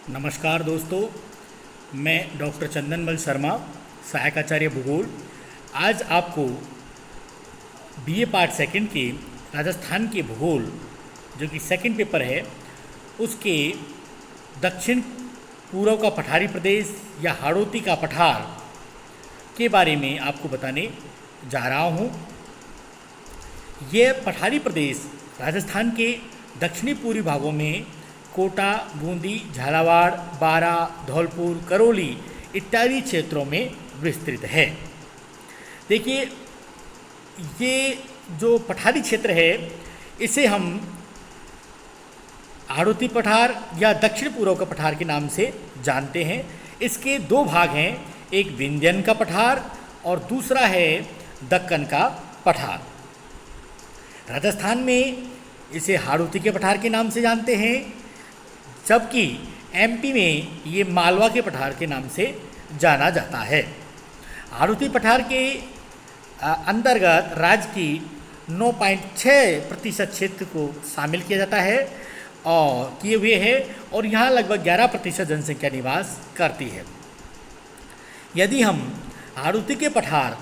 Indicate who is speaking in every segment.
Speaker 1: नमस्कार दोस्तों, मैं डॉक्टर चंदनमल शर्मा, सहायक आचार्य भूगोल। आज आपको बीए पार्ट सेकंड के राजस्थान के भूगोल जो कि सेकंड पेपर है उसके दक्षिण पूर्व का पठारी प्रदेश या हाड़ौती का पठार के बारे में आपको बताने जा रहा हूँ। यह पठारी प्रदेश राजस्थान के दक्षिणी पूर्वी भागों में कोटा, बूंदी, झालावाड़, बारा, धौलपुर, करौली इत्यादि क्षेत्रों में विस्तृत है। देखिए, ये जो पठारी क्षेत्र है इसे हम हाड़ौती पठार या दक्षिण पूर्व का पठार के नाम से जानते हैं। इसके दो भाग हैं, एक विंध्यन का पठार और दूसरा है दक्कन का पठार। राजस्थान में इसे हाड़ौती के पठार के नाम से जानते हैं, जबकि एमपी में ये मालवा के पठार के नाम से जाना जाता है। हाड़ौती पठार के अंतर्गत राज्य की 9.6% क्षेत्र को शामिल किया जाता है और किए हुए है और यहाँ लगभग 11% जनसंख्या निवास करती है। यदि हम हाड़ौती के पठार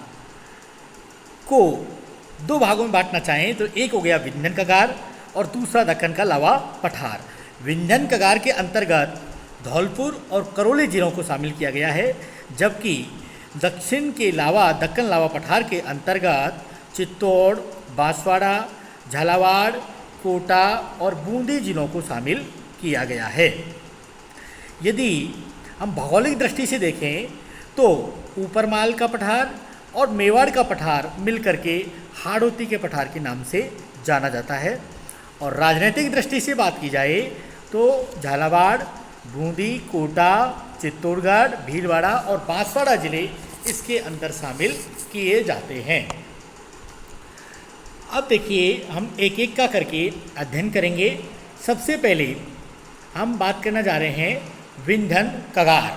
Speaker 1: को दो भागों में बांटना चाहें तो एक हो गया विंध्यन कगार और दूसरा दक्कन का लावा पठार। विंध्यन कगार के अंतर्गत धौलपुर और करौली जिलों को शामिल किया गया है, जबकि दक्षिण के लावा दक्कन लावा पठार के अंतर्गत चित्तौड़, बांसवाड़ा, झालावाड़, कोटा और बूंदी जिलों को शामिल किया गया है। यदि हम भौगोलिक दृष्टि से देखें तो ऊपरमाल का पठार और मेवाड़ का पठार मिलकर के हाड़ौती के पठार के नाम से जाना जाता है। और राजनीतिक दृष्टि से बात की जाए तो झालावाड़, बूंदी, कोटा, चित्तौड़गढ़, भीलवाड़ा और बांसवाड़ा जिले इसके अंदर शामिल किए जाते हैं। अब देखिए, हम एक एक का करके अध्ययन करेंगे। सबसे पहले हम बात करना जा रहे हैं विंध्यन कगार।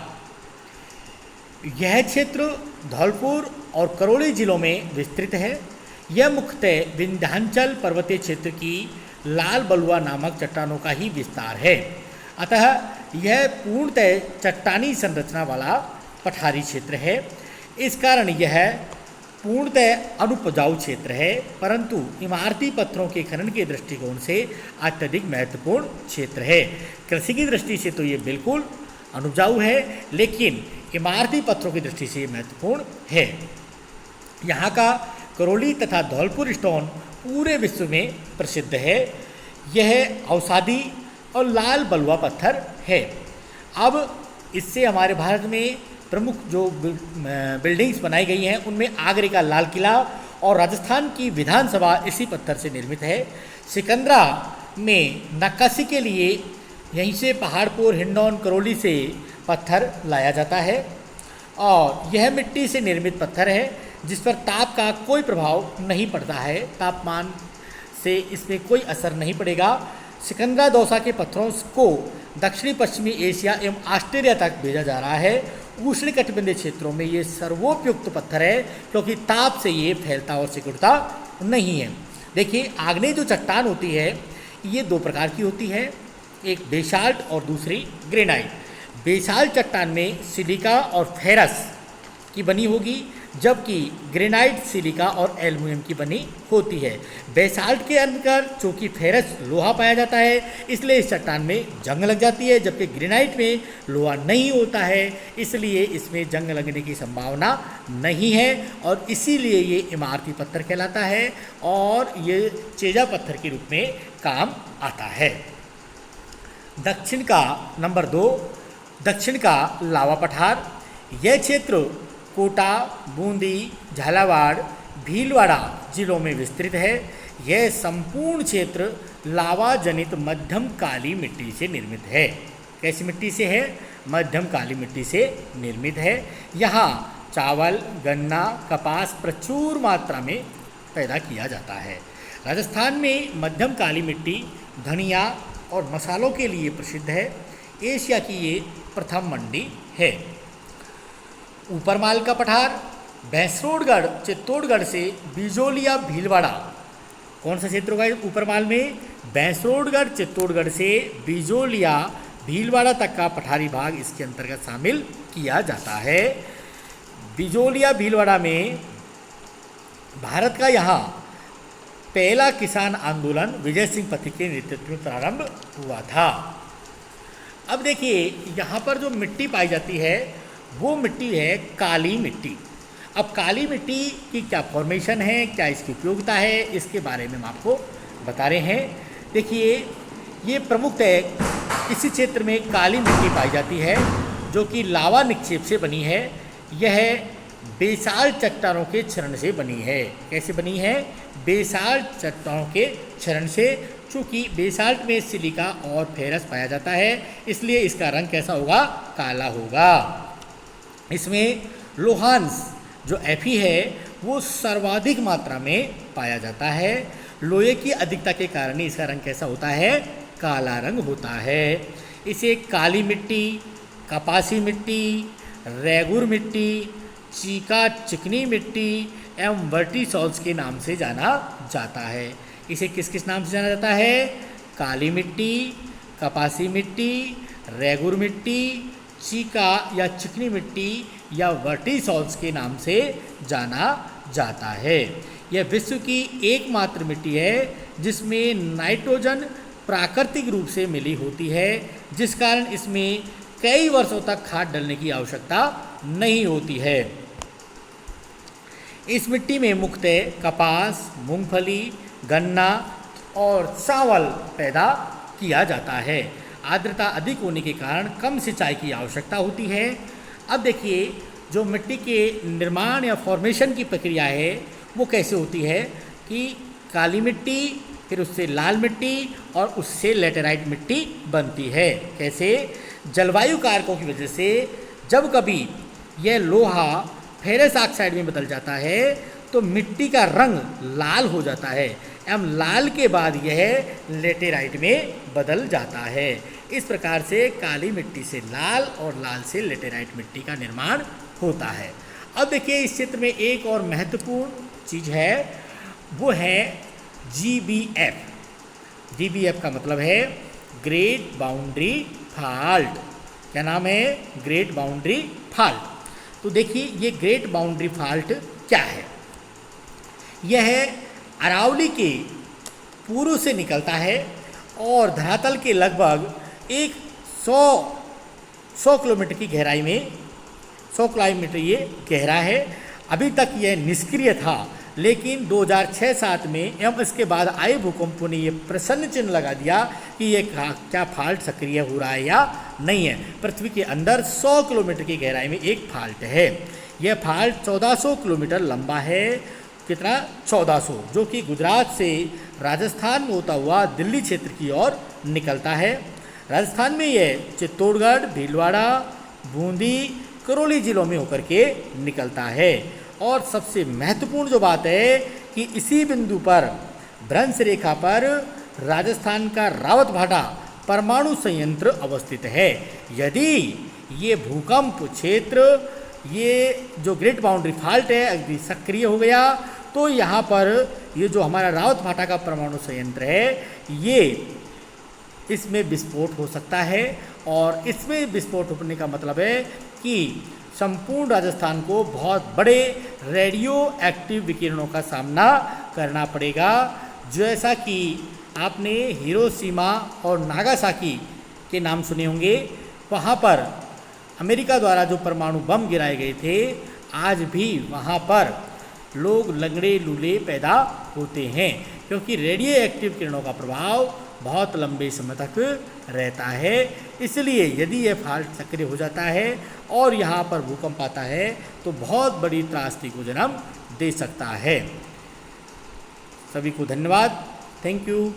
Speaker 1: यह क्षेत्र धौलपुर और करौली जिलों में विस्तृत है। यह मुख्यतः विंध्याचल पर्वतीय क्षेत्र की लाल बलुआ नामक चट्टानों का ही विस्तार है। अतः यह पूर्णतः चट्टानी संरचना वाला पठारी क्षेत्र है। इस कारण यह पूर्णतः अनुपजाऊ क्षेत्र है, परंतु इमारती पत्थरों के खनन के दृष्टिकोण से अत्यधिक महत्वपूर्ण क्षेत्र है। कृषि की दृष्टि से तो ये बिल्कुल अनुपजाऊ है, लेकिन इमारती पत्थरों की दृष्टि से महत्वपूर्ण है। यहाँ का करौली तथा धौलपुर स्टोन पूरे विश्व में प्रसिद्ध है। यह औषधि और लाल बलुआ पत्थर है। अब इससे हमारे भारत में प्रमुख जो बिल्डिंग्स बनाई गई हैं उनमें आगरे का लाल किला और राजस्थान की विधानसभा इसी पत्थर से निर्मित है। सिकंदरा में नक्काशी के लिए यहीं से पहाड़पुर, हिंडौन, करौली से पत्थर लाया जाता है और यह मिट्टी से निर्मित पत्थर है जिस पर ताप का कोई प्रभाव नहीं पड़ता है। तापमान से इसमें कोई असर नहीं पड़ेगा। सिकंदरा दौसा के पत्थरों को दक्षिणी पश्चिमी एशिया एवं ऑस्ट्रेलिया तक भेजा जा रहा है। उष्णकटिबंधीय क्षेत्रों में ये सर्वोपयुक्त पत्थर है क्योंकि ताप से ये फैलता और सिकुड़ता नहीं है। देखिए, आग्नेय जो चट्टान होती है ये दो प्रकार की होती है, एक बेसाल्ट और दूसरी ग्रेनाइट। बेसाल्ट चट्टान में सिलिका और फेरस की बनी होगी, जबकि ग्रेनाइट सिलिका और एल्युमिनियम की बनी होती है। बेसाल्ट के अंदर चूँकि फेरस लोहा पाया जाता है इसलिए इस चट्टान में जंग लग जाती है, जबकि ग्रेनाइट में लोहा नहीं होता है इसलिए इसमें जंग लगने की संभावना नहीं है और इसीलिए ये इमारती पत्थर कहलाता है और ये चेजा पत्थर के रूप में काम आता है। दक्षिण का नंबर 2, दक्षिण का लावा पठार। यह क्षेत्र कोटा, बूंदी, झालावाड़, भीलवाड़ा जिलों में विस्तृत है। यह संपूर्ण क्षेत्र लावा जनित मध्यम काली मिट्टी से निर्मित है। कैसी मिट्टी से है? मध्यम काली मिट्टी से निर्मित है। यहाँ चावल, गन्ना, कपास प्रचुर मात्रा में पैदा किया जाता है। राजस्थान में मध्यम काली मिट्टी धनिया और मसालों के लिए प्रसिद्ध है। एशिया की ये प्रथम मंडी है। ऊपरमाल का पठार भैंसरोडगढ़, चित्तौड़गढ़ से बिजोलिया, भीलवाड़ा। कौन सा क्षेत्र होगा ऊपरमाल में? भैंसरोडगढ़, चित्तौड़गढ़ से बिजोलिया, भीलवाड़ा तक का पठारी भाग इसके अंतर्गत शामिल किया जाता है। बिजोलिया भीलवाड़ा में भारत का यहाँ पहला किसान आंदोलन विजय सिंह पथिक के नेतृत्व में प्रारंभ हुआ था। अब देखिए यहाँ पर जो मिट्टी पाई जाती है वो मिट्टी है काली मिट्टी। अब काली मिट्टी की क्या फॉर्मेशन है, क्या इसकी उपयोगिता है, इसके बारे में हम आपको बता रहे हैं। देखिए ये प्रमुखतः इसी क्षेत्र में काली मिट्टी पाई जाती है जो कि लावा निक्षेप से बनी है। यह बेसाल्ट चट्टानों के क्षरण से बनी है। कैसे बनी है? बेसाल्ट चट्टानों के क्षरण से। चूँकि बेसाल्ट में सिलिका और फेरस पाया जाता है इसलिए इसका रंग कैसा होगा? काला होगा। इसमें लोहांश जो Fe है वो सर्वाधिक मात्रा में पाया जाता है। लोहे की अधिकता के कारण ही इसका रंग कैसा होता है? काला रंग होता है। इसे काली मिट्टी, कपासी मिट्टी, रेगुर मिट्टी, चीका चिकनी मिट्टी एवं वर्टिसॉल्स के नाम से जाना जाता है। इसे किस किस नाम से जाना जाता है? काली मिट्टी, कपासी मिट्टी, रेगुर मिट्टी, चीका या चिकनी मिट्टी या वर्टिसॉल्स के नाम से जाना जाता है। यह विश्व की एकमात्र मिट्टी है जिसमें नाइट्रोजन प्राकृतिक रूप से मिली होती है, जिस कारण इसमें कई वर्षों तक खाद डालने की आवश्यकता नहीं होती है। इस मिट्टी में मुख्यतः कपास, मूंगफली, गन्ना और चावल पैदा किया जाता है। आर्द्रता अधिक होने के कारण कम सिंचाई की आवश्यकता होती है। अब देखिए जो मिट्टी के निर्माण या फॉर्मेशन की प्रक्रिया है वो कैसे होती है कि काली मिट्टी, फिर उससे लाल मिट्टी और उससे लेटेराइट मिट्टी बनती है। कैसे? जलवायु कारकों की वजह से जब कभी यह लोहा फेरस ऑक्साइड में बदल जाता है तो मिट्टी का रंग लाल हो जाता है एवं लाल के बाद यह लेटेराइट में बदल जाता है। इस प्रकार से काली मिट्टी से लाल और लाल से लेटेराइट मिट्टी का निर्माण होता है। अब देखिए इस क्षेत्र में एक और महत्वपूर्ण चीज़ है, वो है GBF। GBF का मतलब है ग्रेट बाउंड्री फॉल्ट। क्या नाम है? Great boundary fault. तो देखिए ये ग्रेट बाउंड्री फॉल्ट क्या है? यह अरावली के पूर्व से निकलता है और धरातल के लगभग 100 किलोमीटर की गहराई में 100 किलोमीटर ये गहरा है। अभी तक यह निष्क्रिय था, लेकिन 2006-07 में एवं इसके बाद आए भूकंपों ने ये प्रश्न चिन्ह लगा दिया कि ये क्या फॉल्ट सक्रिय हो रहा है या नहीं है। पृथ्वी के अंदर 100 किलोमीटर की गहराई में एक फॉल्ट है। यह फॉल्ट 1400 किलोमीटर लंबा है। कितना? 1400, जो कि गुजरात से राजस्थान में होता हुआ दिल्ली क्षेत्र की ओर निकलता है। राजस्थान में यह चित्तौड़गढ़, भीलवाड़ा, बूंदी, करौली जिलों में होकर के निकलता है। और सबसे महत्वपूर्ण जो बात है कि इसी बिंदु पर भ्रंश रेखा पर राजस्थान का रावत भाटा परमाणु संयंत्र अवस्थित है। यदि ये भूकंप क्षेत्र, ये जो ग्रेट बाउंड्री फॉल्ट है अगदी सक्रिय हो गया तो यहाँ पर ये जो हमारा रावत भाटा का परमाणु संयंत्र है ये इसमें विस्फोट हो सकता है। और इसमें विस्फोट होने का मतलब है कि संपूर्ण राजस्थान को बहुत बड़े रेडियो एक्टिव विकिरणों का सामना करना पड़ेगा। जैसा कि आपने हिरोशिमा और नागासाकी के नाम सुने होंगे, वहाँ पर अमेरिका द्वारा जो परमाणु बम गिराए गए थे, आज भी वहाँ पर लोग लंगड़े लूले पैदा होते हैं, क्योंकि रेडियो एक्टिव किरणों का प्रभाव बहुत लंबे समय तक रहता है। इसलिए यदि यह फॉल्ट सक्रिय हो जाता है और यहाँ पर भूकंप आता है तो बहुत बड़ी त्रासदी को जन्म दे सकता है। सभी को धन्यवाद। Thank you.